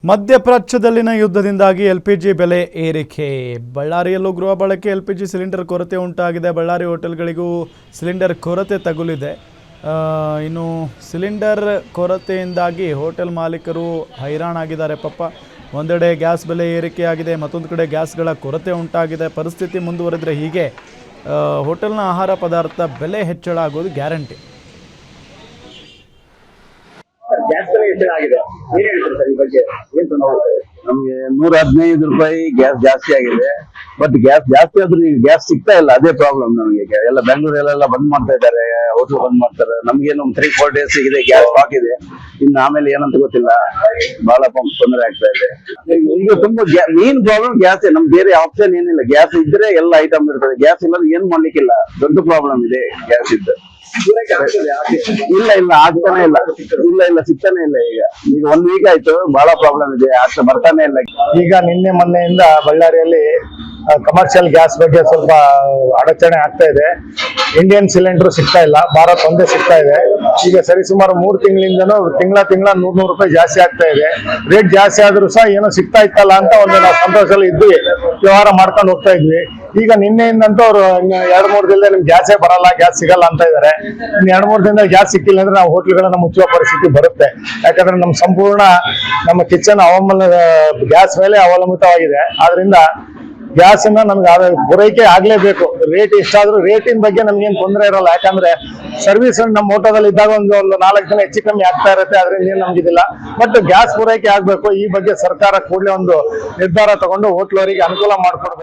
ಮಧ್ಯಪ್ರಾಚ್ಯದಲ್ಲಿನ ಯುದ್ಧದಿಂದಾಗಿ LPG ಬೆಲೆ ಏರಿಕೆ. ಬಳ್ಳಾರಿಯಲ್ಲೂ ಗೃಹ ಬಳಕೆ ಎಲ್ಪಿಜಿ ಸಿಲಿಂಡರ್ ಕೊರತೆ ಉಂಟಾಗಿದೆ. ಬಳ್ಳಾರಿ ಹೋಟೆಲ್ಗಳಿಗೂ ಸಿಲಿಂಡರ್ ಕೊರತೆ ತಗುಲಿದೆ. ಇನ್ನು ಸಿಲಿಂಡರ್ ಕೊರತೆಯಿಂದಾಗಿ ಹೋಟೆಲ್ ಮಾಲೀಕರು ಹೈರಾಣಾಗಿದ್ದಾರೆ ಪಾಪ. ಒಂದೆಡೆ ಗ್ಯಾಸ್ ಬೆಲೆ ಏರಿಕೆಯಾಗಿದೆ, ಮತ್ತೊಂದು ಕಡೆ ಗ್ಯಾಸ್ಗಳ ಕೊರತೆ ಉಂಟಾಗಿದೆ. ಪರಿಸ್ಥಿತಿ ಮುಂದುವರೆದರೆ ಹೀಗೆ ಹೋಟೆಲ್ನ ಆಹಾರ ಪದಾರ್ಥ ಬೆಲೆ ಹೆಚ್ಚಳ ಆಗೋದು ಗ್ಯಾರಂಟಿ. ನಮ್ಗೆ 115 ರೂಪಾಯಿ ಗ್ಯಾಸ್ ಜಾಸ್ತಿ ಆಗಿದೆ. ಬಟ್ ಗ್ಯಾಸ್ ಜಾಸ್ತಿ ಆದ್ರೂ ಈಗ ಗ್ಯಾಸ್ ಸಿಗ್ತಾ ಇಲ್ಲ, ಅದೇ ಪ್ರಾಬ್ಲಮ್ ನಮಗೆ. ಎಲ್ಲ ಬೆಂಗಳೂರಲ್ಲೆಲ್ಲ ಬಂದ್ ಮಾಡ್ತಾ ಇದ್ದಾರೆ, ಹೋಟೆಲ್ ಬಂದ್ ಮಾಡ್ತಾರೆ. ನಮ್ಗೇನು 3-4 ಡೇಸ್ ಇದೆ ಗ್ಯಾಸ್ ಸ್ಟಾಕ್ ಇದೆ. ಇನ್ನು ಆಮೇಲೆ ಏನಂತ ಗೊತ್ತಿಲ್ಲ, ಬಹಳ ತೊಂದರೆ ಆಗ್ತಾ ಇದೆ. ಈಗ ತುಂಬಾ ಮೇನ್ ಪ್ರಾಬ್ಲಮ್ ಗ್ಯಾಸ್. ನಮ್ಗೆ ಬೇರೆ ಆಪ್ಷನ್ ಏನಿಲ್ಲ. ಗ್ಯಾಸ್ ಇದ್ರೆ ಎಲ್ಲ ಐಟಮ್ ಇರ್ತದೆ, ಗ್ಯಾಸ್ ಇಲ್ಲ ಏನ್ ಮಾಡ್ಲಿಕ್ಕಿಲ್ಲ. ದೊಡ್ಡ ಪ್ರಾಬ್ಲಮ್ ಇದೆ ಗ್ಯಾಸ್ ಇದ್ದು. ಇಲ್ಲ ಆಗ್ತಾನೆ ಇಲ್ಲ ಸಿಗ್ತಾನೆ ಇಲ್ಲ. ಈಗ 1 ವೀಕ್ ಆಯ್ತು, ಬಹಳ ಪ್ರಾಬ್ಲಮ್ ಇದೆ, ಬರ್ತಾನೆ ಇಲ್ಲ. ಈಗ ನಿನ್ನೆ ಮೊನ್ನೆಯಿಂದ ಬಳ್ಳಾರಿಯಲ್ಲಿ ಕಮರ್ಷಿಯಲ್ ಗ್ಯಾಸ್ ಬಗ್ಗೆ ಸ್ವಲ್ಪ ಅಡಚಣೆ ಆಗ್ತಾ ಇದೆ. ಇಂಡಿಯನ್ ಸಿಲಿಂಡರ್ ಸಿಗ್ತಾ ಇಲ್ಲ, ಭಾರತ್ ಒಂದೇ ಸಿಗ್ತಾ ಇದೆ. ಈಗ ಸರಿಸುಮಾರು 3 ತಿಂಗಳಿಂದನೂ ತಿಂಗಳ 100 ರೂಪಾಯಿ ಜಾಸ್ತಿ ಆಗ್ತಾ ಇದೆ. ರೇಟ್ ಜಾಸ್ತಿ ಆದ್ರೂ ಸಹ ಏನೋ ಸಿಗ್ತಾ ಇತ್ತಲ್ಲ ಅಂತ ನಾವು ಸಂತೋಷದಲ್ಲಿ ಇದ್ವಿ, ವ್ಯವಹಾರ ಮಾಡ್ಕೊಂಡು ಹೋಗ್ತಾ ಇದ್ವಿ. ಈಗ ನಿನ್ನೆಯಿಂದಂತೂ ಅವ್ರು 2-3 ದಿನದಲ್ಲಿ ನಿಮ್ಗೆ ಗ್ಯಾಸೇ ಬರಲ್ಲ, ಗ್ಯಾಸ್ ಸಿಗಲ್ಲ ಅಂತ ಇದ್ದಾರೆ. ಇನ್ನು 2-3 ದಿನದಲ್ಲಿ ಗ್ಯಾಸ್ ಸಿಕ್ಕಿಲ್ಲ ಅಂದ್ರೆ ನಾವು ಹೋಟ್ಲ್ಗಳನ್ನ ಮುಚ್ಚುವ ಪರಿಸ್ಥಿತಿ ಬರುತ್ತೆ. ಯಾಕಂದ್ರೆ ನಮ್ಮ ಸಂಪೂರ್ಣ ನಮ್ಮ ಕಿಚನ್ ಗ್ಯಾಸ್ ಮೇಲೆ ಅವಲಂಬಿತವಾಗಿದೆ. ಆದ್ರಿಂದ ಗ್ಯಾಸ್ ಅನ್ನ ನಮ್ಗೆ ಪೂರೈಕೆ ಆಗ್ಲೇಬೇಕು. ರೇಟ್ ಎಷ್ಟಾದ್ರೂ ರೇಟಿನ ಬಗ್ಗೆ ನಮ್ಗೇನು ತೊಂದರೆ ಇರಲ್ಲ. ಯಾಕಂದ್ರೆ ಸರ್ವಿಸ್ ನಮ್ಮ ಹೋಟೆಲ್ ಇದ್ದಾಗ ಒಂದು 4 ದಿನ ಹೆಚ್ಚು ಕಮ್ಮಿ ಆಗ್ತಾ ಇರುತ್ತೆ, ಅದರಿಂದ ಏನು ನಮ್ಗಿದಿಲ್ಲ. ಬಟ್ ಗ್ಯಾಸ್ ಪೂರೈಕೆ ಆಗ್ಬೇಕು. ಈ ಬಗ್ಗೆ ಸರ್ಕಾರ ಕೂಡಲೇ ಒಂದು ನಿರ್ಧಾರ ತಗೊಂಡು ಹೋಟ್ಲವರಿಗೆ ಅನುಕೂಲ ಮಾಡ್ಕೊಡ್ಬೇಕು.